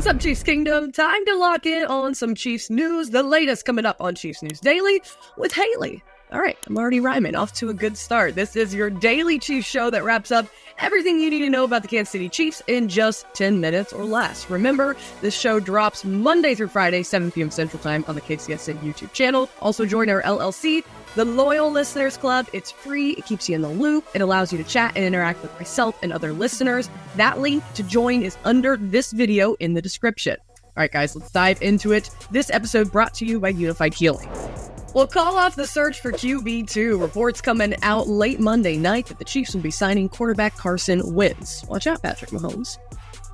What's up, Chiefs Kingdom? Time to lock in on some Chiefs news. The latest coming up on Chiefs News Daily with Hayley. All right, I'm already rhyming. Off to a good start. This is your daily Chiefs show that wraps up everything you need to know about the Kansas City Chiefs in just 10 minutes or less. Remember, this show drops Monday through Friday, 7 p.m. Central Time on the KCSN YouTube channel. Also join our LLC, the Loyal Listeners Club. It's free. It keeps you in the loop. It allows you to chat and interact with myself and other listeners. That link to join is under this video in the description. All right, guys, let's dive into it. This episode brought to you by Unifyd Healing. We'll call off the search for QB2. Reports coming out late Monday night that the Chiefs will be signing quarterback Carson Wentz. Watch out, Patrick Mahomes.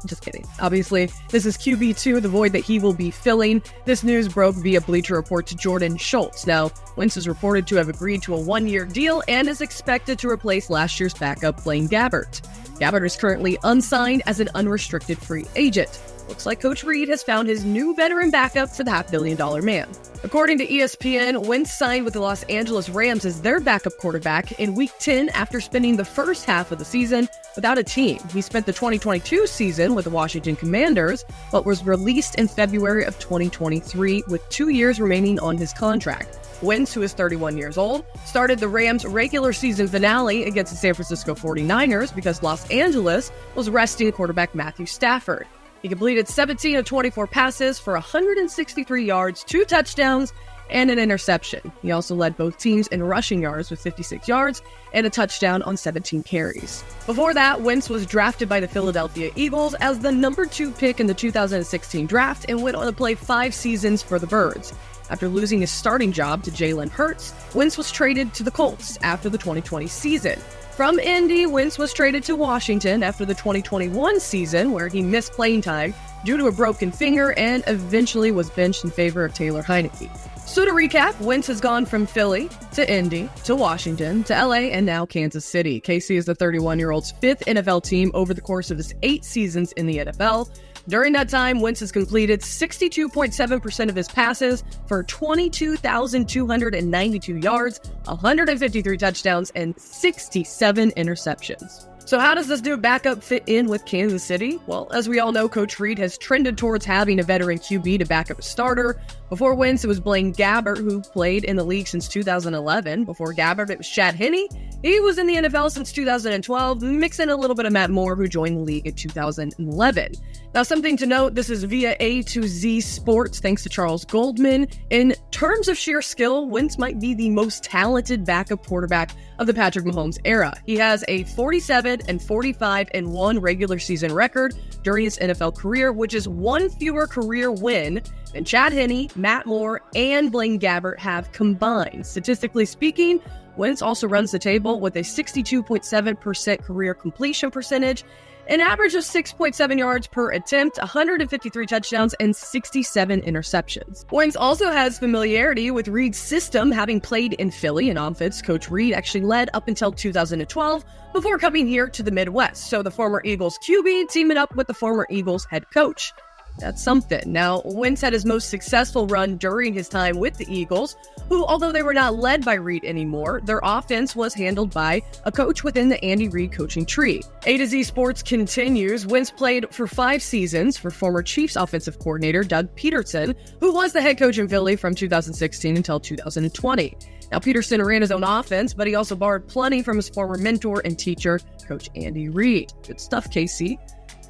Just kidding. Obviously, this is QB2, the void that he will be filling. This news broke via Bleacher Report to Jordan Schultz. Now, Wentz is reported to have agreed to a one-year deal and is expected to replace last year's backup Blaine Gabbert. Gabbert is currently unsigned as an unrestricted free agent. Looks like Coach Reid has found his new veteran backup for the $500 million man. According to ESPN, Wentz signed with the Los Angeles Rams as their backup quarterback in Week 10 after spending the first half of the season without a team. He spent the 2022 season with the Washington Commanders, but was released in February of 2023 with 2 years remaining on his contract. Wentz, who is 31 years old, started the Rams' regular season finale against the San Francisco 49ers because Los Angeles was resting quarterback Matthew Stafford. He completed 17 of 24 passes for 163 yards, 2 touchdowns, and an interception. He also led both teams in rushing yards with 56 yards and a touchdown on 17 carries. Before that, Wentz was drafted by the Philadelphia Eagles as the number 2 pick in the 2016 draft and went on to play 5 seasons for the Birds. After losing his starting job to Jalen Hurts, Wentz was traded to the Colts after the 2020 season. From Indy, Wentz was traded to Washington after the 2021 season, where he missed playing time due to a broken finger and eventually was benched in favor of Taylor Heineke. So to recap, Wentz has gone from Philly to Indy to Washington to LA and now Kansas City. KC is the 31-year-old's 5th NFL team over the course of his 8 seasons in the NFL. During that time, Wentz has completed 62.7% of his passes for 22,292 yards, 153 touchdowns, and 67 interceptions. So how does this new backup fit in with Kansas City? Well, as we all know, Coach Reid has trended towards having a veteran QB to back up a starter. Before Wentz, it was Blaine Gabbert, who played in the league since 2011. Before Gabbert, it was Chad Henne. He was in the NFL since 2012, mixing a little bit of Matt Moore, who joined the league in 2011. Now, something to note, this is via A to Z Sports, thanks to Charles Goldman. In terms of sheer skill, Wentz might be the most talented backup quarterback of the Patrick Mahomes era. He has a 47-45-1 regular season record during his NFL career, which is 1 fewer career win than Chad Henne, Matt Moore, and Blaine Gabbert have combined. Statistically speaking, Wentz also runs the table with a 62.7% career completion percentage, an average of 6.7 yards per attempt, 153 touchdowns, and 67 interceptions. Wentz also has familiarity with Reid's system, having played in Philly, an offense Coach Reid actually led up until 2012 before coming here to the Midwest. So the former Eagles QB teaming up with the former Eagles head coach. That's something. Now, Wentz had his most successful run during his time with the Eagles, who, although they were not led by Reid anymore, their offense was handled by a coach within the Andy Reid coaching tree. A to Z Sports continues. Wentz played for 5 seasons for former Chiefs offensive coordinator Doug Peterson, who was the head coach in Philly from 2016 until 2020. Now, Peterson ran his own offense, but he also borrowed plenty from his former mentor and teacher, Coach Andy Reid. Good stuff, KC.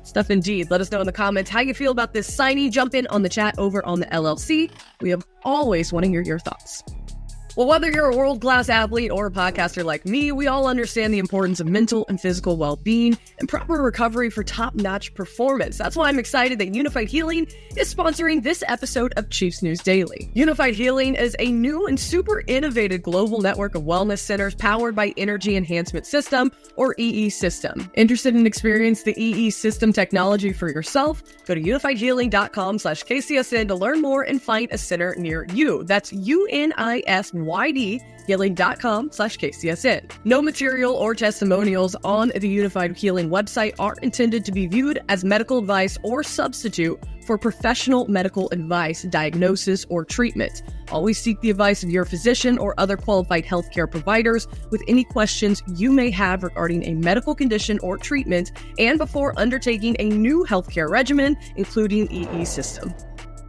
Stuff indeed. Let us know in the comments how you feel about this signing. Jump in on the chat over on the LLC. We have always want to hear your thoughts. Well, whether you're a world-class athlete or a podcaster like me, we all understand the importance of mental and physical well-being and proper recovery for top-notch performance. That's why I'm excited that Unifyd Healing is sponsoring this episode of Chiefs News Daily. Unifyd Healing is a new and super innovative global network of wellness centers powered by Energy Enhancement System, or EE System. Interested in experiencing the EE System technology for yourself? Go to unifydhealing.com/KCSN to learn more and find a center near you. That's UNIFYD healing.com/KCSN. No material or testimonials on the Unifyd Healing website are intended to be viewed as medical advice or substitute for for professional medical advice, diagnosis, or treatment. Always seek the advice of your physician or other qualified healthcare providers with any questions you may have regarding a medical condition or treatment and before undertaking a new healthcare regimen, including EE system.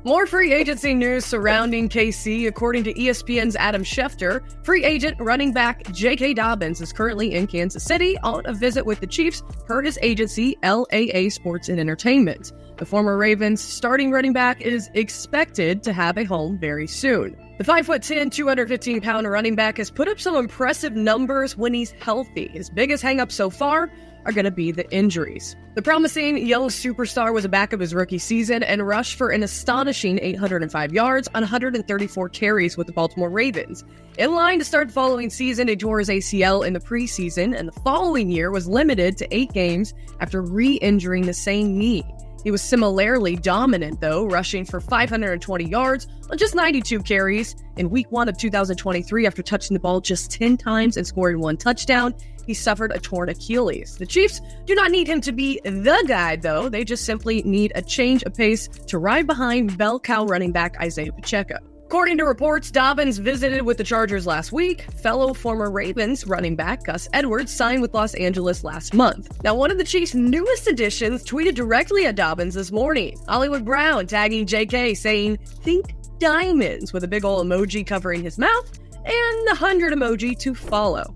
More free agency news surrounding KC. According to ESPN's Adam Schefter, free agent running back J.K. Dobbins is currently in Kansas City on a visit with the Chiefs per his agency, LAA Sports and Entertainment. The former Ravens starting running back is expected to have a home very soon. The 5'10", 215-pound running back has put up some impressive numbers when he's healthy. His biggest hang-up so far are going to be the injuries. The promising young superstar was a backup his rookie season and rushed for an astonishing 805 yards on 134 carries with the Baltimore Ravens. In line to start the following season, he tore his ACL in the preseason, and the following year was limited to 8 games after re-injuring the same knee. He was similarly dominant, though, rushing for 520 yards on just 92 carries. In Week 1 of 2023, after touching the ball just 10 times and scoring 1 touchdown, he suffered a torn Achilles. The Chiefs do not need him to be the guy, though. They just simply need a change of pace to ride behind bell cow running back Isaiah Pacheco. According to reports, Dobbins visited with the Chargers last week. Fellow former Ravens running back Gus Edwards signed with Los Angeles last month. Now, one of the Chiefs' newest additions tweeted directly at Dobbins this morning. Hollywood Brown tagging JK saying, "Think diamonds," with a big ol' emoji covering his mouth and the 100 emoji to follow.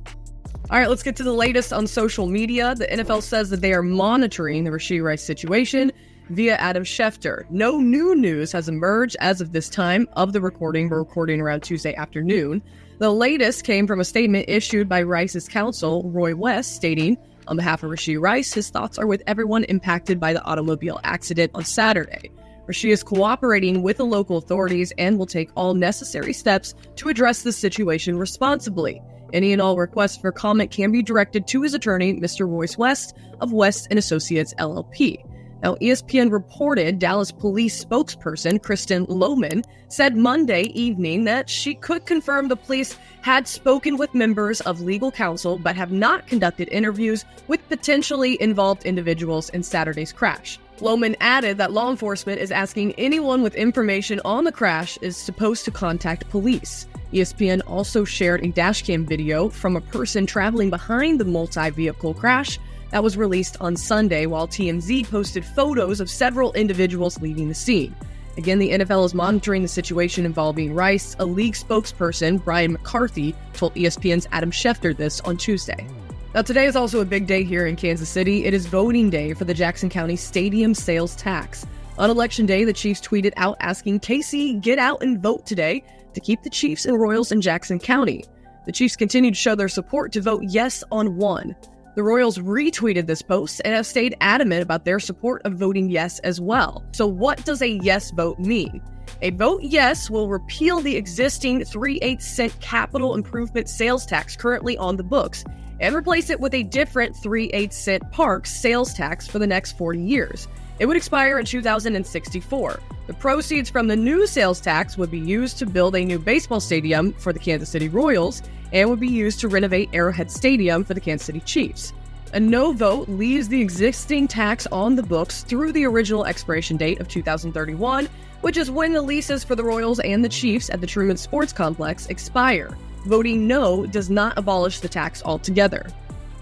All right, let's get to the latest on social media. The NFL says that they are monitoring the Rashee Rice situation via Adam Schefter. No new news has emerged as of this time of the recording. We're recording around Tuesday afternoon. The latest came from a statement issued by Rice's counsel, Roy West, stating, on behalf of Rashee Rice, his thoughts are with everyone impacted by the automobile accident on Saturday. Rashee is cooperating with the local authorities and will take all necessary steps to address the situation responsibly. Any and all requests for comment can be directed to his attorney, Mr. Royce West of West & Associates, LLP. Now, ESPN reported Dallas police spokesperson Kristen Lohman said Monday evening that she could confirm the police had spoken with members of legal counsel but have not conducted interviews with potentially involved individuals in Saturday's crash. Lohman added that law enforcement is asking anyone with information on the crash is supposed to contact police. ESPN also shared a dashcam video from a person traveling behind the multi-vehicle crash that was released on Sunday, while TMZ posted photos of several individuals leaving the scene. Again, the NFL is monitoring the situation involving Rice. A league spokesperson, Brian McCarthy, told ESPN's Adam Schefter this on Tuesday. Now, today is also a big day here in Kansas City. It is voting day for the Jackson County Stadium sales tax. On Election Day, the Chiefs tweeted out asking KC, get out and vote today to keep the Chiefs and Royals in Jackson County. The Chiefs continue to show their support to vote yes on 1. The Royals retweeted this post and have stayed adamant about their support of voting yes as well. So what does a yes vote mean? A vote yes will repeal the existing 3/8 cent capital improvement sales tax currently on the books and replace it with a different 3/8 cent parks sales tax for the next 40 years. It would expire in 2064. The proceeds from the new sales tax would be used to build a new baseball stadium for the Kansas City Royals and would be used to renovate Arrowhead Stadium for the Kansas City Chiefs. A no vote leaves the existing tax on the books through the original expiration date of 2031, which is when the leases for the Royals and the Chiefs at the Truman Sports Complex expire. Voting no does not abolish the tax altogether.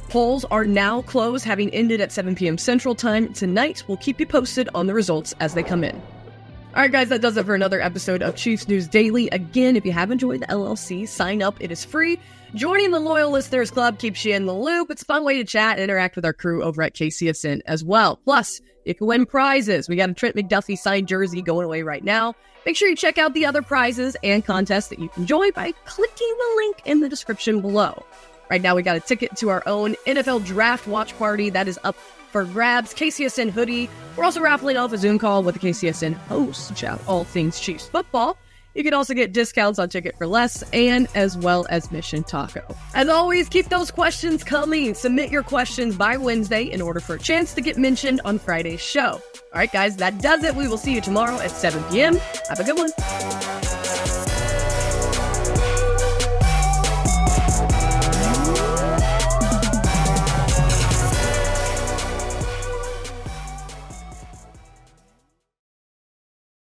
Polls are now closed, having ended at 7 p.m. Central Time tonight. We'll keep you posted on the results as they come in. All right, guys, that does it for another episode of Chiefs News Daily. Again, if you haven't joined the LLC, sign up. It is free. Joining the Loyal Listeners Club keeps you in the loop. It's a fun way to chat and interact with our crew over at KCSN as well. Plus, you can win prizes. We got a Trent McDuffie signed jersey going away right now. Make sure you check out the other prizes and contests that you can join by clicking the link in the description below. Right now, we got a ticket to our own NFL Draft Watch Party that is up for grabs. KCSN hoodie. We're also raffling off a Zoom call with the KCSN hosts to chat all things Chiefs football. You can also get discounts on Ticket for Less and as well as Mission Taco. As always, keep those questions coming. Submit your questions by Wednesday in order for a chance to get mentioned on Friday's show. All right, guys, that does it. We will see you tomorrow at 7 p.m. Have a good one.